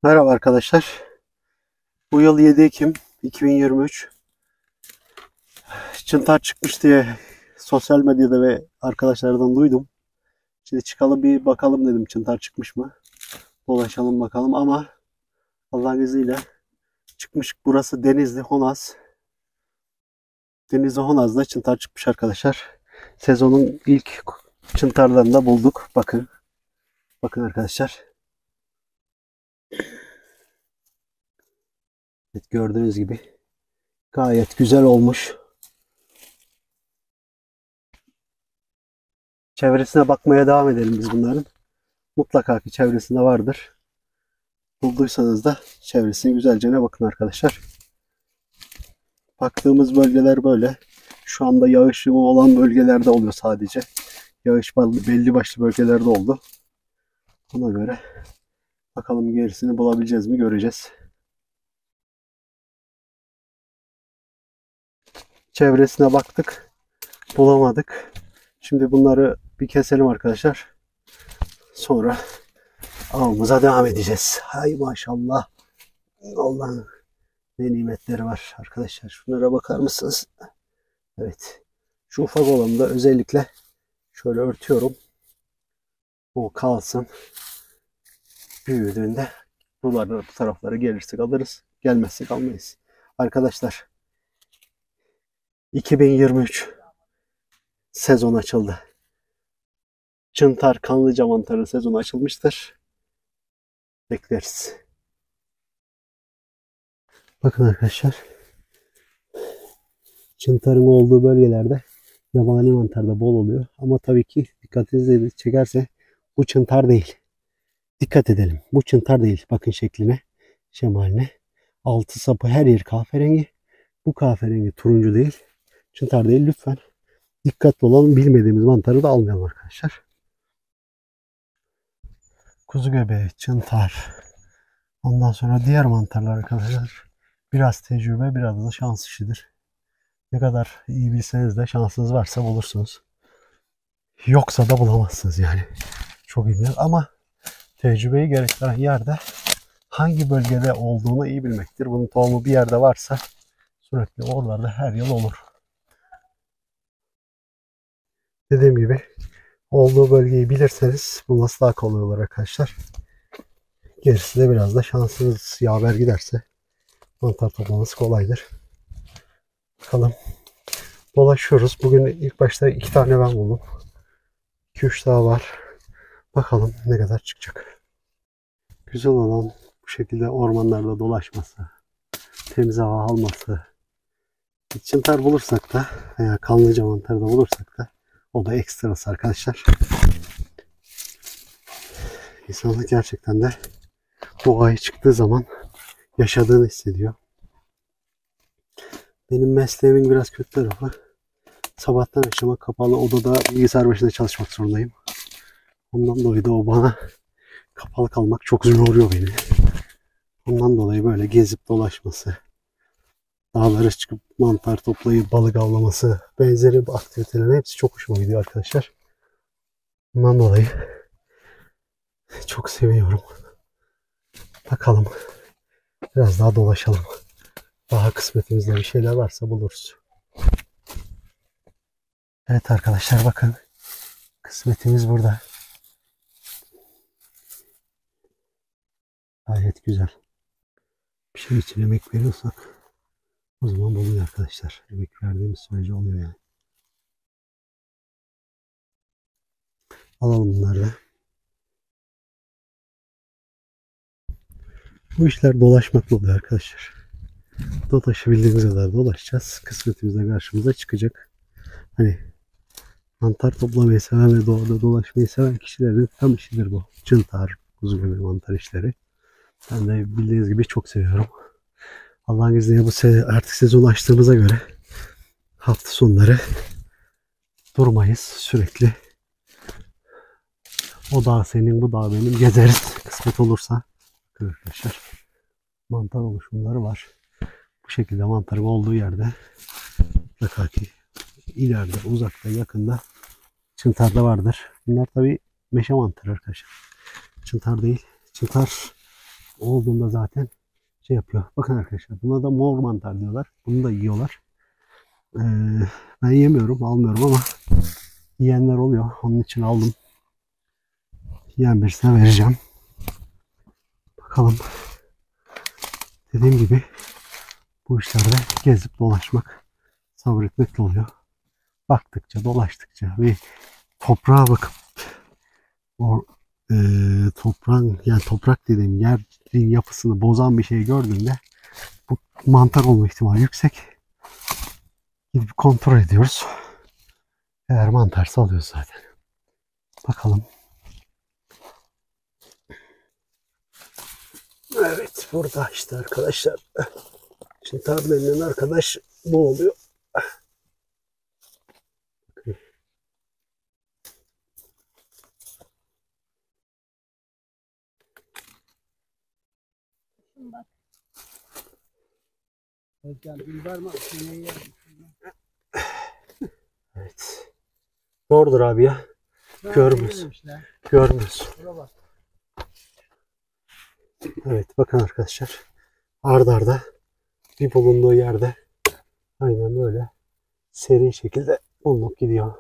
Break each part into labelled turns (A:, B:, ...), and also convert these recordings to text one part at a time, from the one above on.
A: Merhaba arkadaşlar. Bu yıl 7 Ekim 2023. Çıntar çıkmış diye sosyal medyada ve arkadaşlardan duydum. Şimdi çıkalım bir bakalım dedim, çıntar çıkmış mı? Dolaşalım bakalım ama Allah'ın izniyle çıkmış. Burası Denizli, Honaz. Denizli Honaz'da çıntar çıkmış arkadaşlar. Sezonun ilk çıntarlarını da bulduk. Bakın. Bakın arkadaşlar. Evet, gördüğünüz gibi gayet güzel olmuş. Çevresine bakmaya devam edelim biz bunların. Mutlaka ki çevresinde vardır. Bulduysanız da çevresine güzelce bakın arkadaşlar. Baktığımız bölgeler böyle. Şu anda yağışlı olan bölgelerde oluyor sadece. Yağış belli başlı bölgelerde oldu. Ona göre bakalım gerisini bulabileceğiz mi, göreceğiz. Çevresine baktık. Bulamadık. Şimdi bunları bir keselim arkadaşlar. Sonra avımıza devam edeceğiz. Hay maşallah. Allah'ın ne nimetleri var arkadaşlar. Şunlara bakar mısınız? Evet. Şu ufak olanı da özellikle şöyle örtüyorum. O kalsın. Büyüdüğünde bu taraflara gelirsek alırız. Gelmezsek almayız. Arkadaşlar 2023 sezon açıldı. Çıntar Kanlıca mantarı sezonu açılmıştır. Bekleriz. Bakın arkadaşlar. Çıntarın olduğu bölgelerde yabani mantar da bol oluyor. Ama tabii ki dikkatinizi çekerse bu çıntar değil. Dikkat edelim. Bu çıntar değil. Bakın şekline, şemaline. Altı sapı her yer kahverengi. Bu kahverengi turuncu değil. Çıntar değil. Lütfen dikkatli olalım. Bilmediğimiz mantarı da almayalım arkadaşlar. Kuzu göbeği, çıntar. Ondan sonra diğer mantarlar arkadaşlar. Biraz tecrübe, biraz da şans işidir. Ne kadar iyi bilseniz de şansınız varsa bulursunuz. Yoksa da bulamazsınız yani. Çok iyi ama tecrübeyi gerektiren yerde hangi bölgede olduğunu iyi bilmektir. Bunun tohumu bir yerde varsa sürekli oralarda her yıl olur. Dediğim gibi olduğu bölgeyi bilirseniz bulması daha kolay olur arkadaşlar. Gerisi de biraz da şansınız yaver giderse mantar toplaması kolaydır. Bakalım. Dolaşıyoruz. Bugün ilk başta 2 tane ben buldum. 2-3 daha var. Bakalım ne kadar çıkacak. Güzel olan bu şekilde ormanlarda dolaşması, temiz hava alması. Çıntar bulursak da veya kanlıca mantarı da bulursak da o da ekstrası arkadaşlar. İnsanlık gerçekten de doğaya çıktığı zaman yaşadığını hissediyor. Benim mesleğimin biraz kötü tarafı, sabahtan akşama kapalı odada bilgisayar başında çalışmak zorundayım. Ondan dolayı da o bana kapalı kalmak çok yoruyor beni. Ondan dolayı böyle gezip dolaşması, dağlara çıkıp mantar toplayıp balık avlaması, benzeri aktivitelerin hepsi çok hoşuma gidiyor arkadaşlar. Ondan dolayı çok seviyorum. Bakalım. Biraz daha dolaşalım. Daha kısmetimizde bir şeyler varsa buluruz. Evet arkadaşlar bakın. Kısmetimiz burada. Gayet güzel. Bir şey için emek veriyorsak o zaman buluyor arkadaşlar. Emek verdiğimiz sürece oluyor yani. Alalım bunları da. Bu işler dolaşmakla oluyor arkadaşlar. Dolaşabildiğimiz kadar dolaşacağız. Kısmetimiz de karşımıza çıkacak. Hani mantar toplamayı seven ve doğada dolaşmayı seven kişilerin tam işidir bu. Çıntar, kuzu göbeği mantar işleri. Ben de bildiğiniz gibi çok seviyorum. Allah'ın izniyle bu artık sezonu açtığımıza göre hafta sonları durmayız. Sürekli o dağ senin, bu dağ benim, gezeriz. Kısmet olursa arkadaşlar mantar oluşumları var. Bu şekilde mantarın olduğu yerde mutlaka ki ileride, uzakta, yakında çıntar da vardır. Bunlar tabi meşe mantarı arkadaşlar. Çıntar değil. Çıntar olduğunda zaten şey yapıyor. Bakın arkadaşlar, buna da mor mantar diyorlar. Bunu da yiyorlar. Ben yemiyorum, almıyorum ama yiyenler oluyor. Onun için aldım. Yiyen birisine vereceğim. Bakalım. Dediğim gibi bu işlerde gezip dolaşmak, sabretmekle oluyor. Baktıkça, dolaştıkça ve toprağa bakıp o toprağın, yani toprak dediğim yerin yapısını bozan bir şey gördüğümde bu mantar olma ihtimali yüksek. Gidip kontrol ediyoruz. Eğer mantarsa alıyoruz zaten. Bakalım. Evet, burada işte arkadaşlar. Şimdi tablenin arkadaş bu oluyor.
B: Bak. Biber mi?
A: Evet. Doğrudur abi ya. Görmüyoruz. Görmüyoruz. Evet, bakın arkadaşlar. Arda arda bir bulunduğu yerde aynen böyle seri şekilde bulunup gidiyor.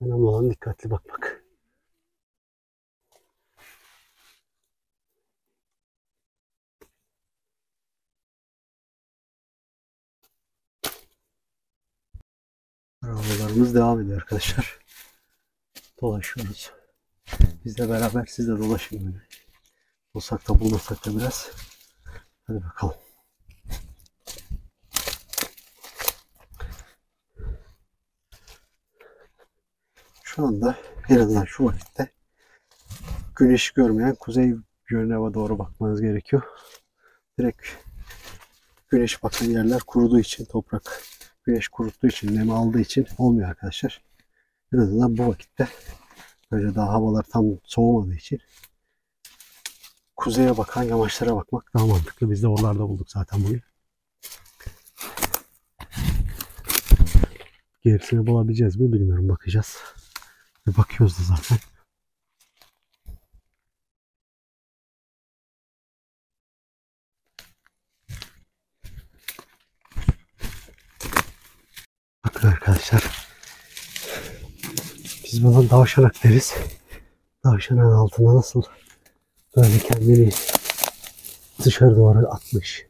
A: Önemli olan dikkatli bakmak. Arabalarımız devam ediyor arkadaşlar. Dolaşıyoruz. Bizle beraber siz de dolaşın böyle. Bulsak da bulmasak da biraz. Hadi bakalım. Şu anda en azından şu vakitte güneş görmeyen kuzey yönüne doğru bakmanız gerekiyor. Direkt güneş bakan yerler kuruduğu için, toprak güneş kuruttuğu için, nemi aldığı için olmuyor arkadaşlar. En azından bu vakitte böyle daha havalar tam soğumadığı için kuzeye bakan yamaçlara bakmak daha mantıklı. Biz de oralarda bulduk zaten bugün. Gerisini bulabileceğiz mi bilmiyorum, bakacağız. Ve bakıyoruz da zaten. Bakın arkadaşlar. Biz buna davşanak deriz. Davşanağın altında nasıl böyle kendini dışarı doğru atmış.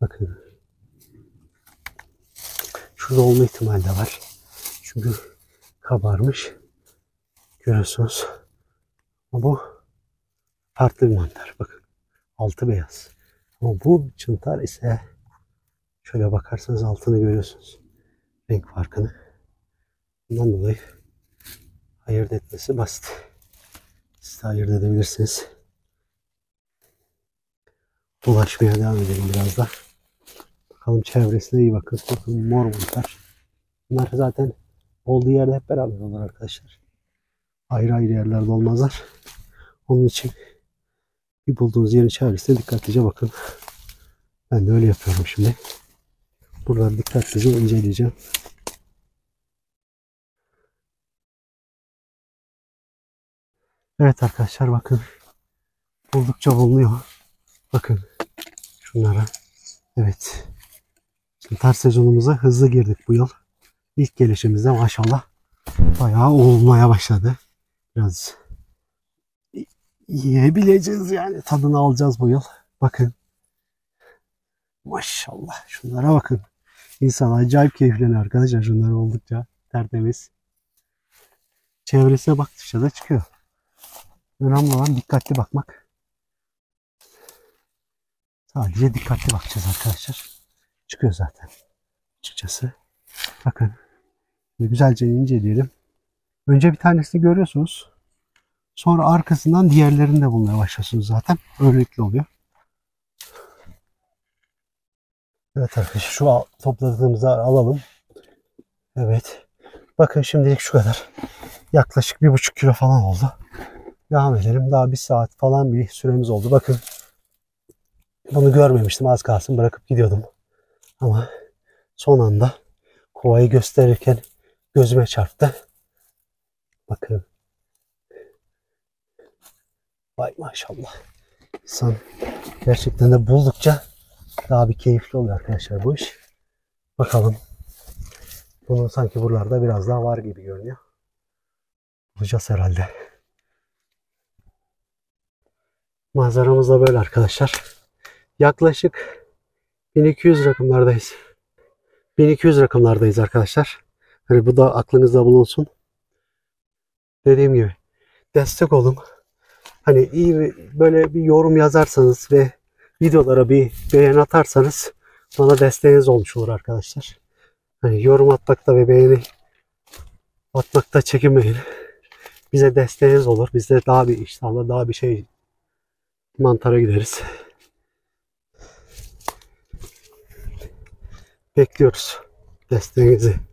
A: Bakın. Şurada olma ihtimali de var. Çünkü kabarmış. Görüyorsunuz. Ama bu farklı bir mantar. Bakın. Altı beyaz. Ama bu çıntar ise şöyle bakarsanız altını görüyorsunuz. Renk farkını. Bundan dolayı ayırt etmesi basit. Siz de ayırt edebilirsiniz. Dolaşmaya devam edelim biraz da. Bakalım çevresine iyi bakın. Bakın mor mantar. Bunlar zaten olduğu yerde hep beraber olur arkadaşlar. Ayrı ayrı yerlerde olmazlar. Onun için bir bulduğunuz yerin çevresine dikkatlice bakın. Ben de öyle yapıyorum şimdi. Buraları dikkatlice inceleyeceğim. Evet arkadaşlar, bakın. Buldukça bulunuyor. Bakın şunlara. Evet. Çıntar sezonumuza hızlı girdik bu yıl. İlk gelişimizde maşallah bayağı olmaya başladı. Biraz yiyebileceğiz yani. Tadını alacağız bu yıl. Bakın. Maşallah. Şunlara bakın. İnsan acayip keyifleniyor arkadaşlar. Şunlar oldukça tertemiz. Çevresine baktıkça da çıkıyor. Önemli olan dikkatli bakmak. Sadece dikkatli bakacağız arkadaşlar. Çıkıyor zaten. Açıkçası. Bakın. Güzelce inceleyelim. Önce bir tanesini görüyorsunuz. Sonra arkasından diğerlerini de bulmaya başlıyorsunuz zaten. Öylelikle oluyor. Evet arkadaşlar, şu topladığımızı alalım. Evet. Bakın şimdilik şu kadar. Yaklaşık 1,5 kilo falan oldu. Devam edelim. Daha 1 saat falan bir süremiz oldu. Bakın. Bunu görmemiştim. Az kalsın bırakıp gidiyordum. Ama son anda kovayı gösterirken gözüme çarptı. Bakın. Vay maşallah. İnsan Gerçekten de buldukça daha bir keyifli oluyor arkadaşlar bu iş. Bakalım. Bunun sanki buralarda biraz daha var gibi görünüyor. Bulacağız herhalde. Manzaramız da böyle arkadaşlar. Yaklaşık 1200 rakımlardayız. 1200 rakımlardayız arkadaşlar. Hani bu da aklınızda bulunsun. Dediğim gibi destek olun. Hani iyi böyle bir yorum yazarsanız ve videolara bir beğen atarsanız bana desteğiniz olmuş olur arkadaşlar. Hani yorum atmakta ve beğeni atmakta çekinmeyin. Bize desteğiniz olur. Biz de daha bir inşallah daha bir şey mantara gideriz. Bekliyoruz desteğinizi.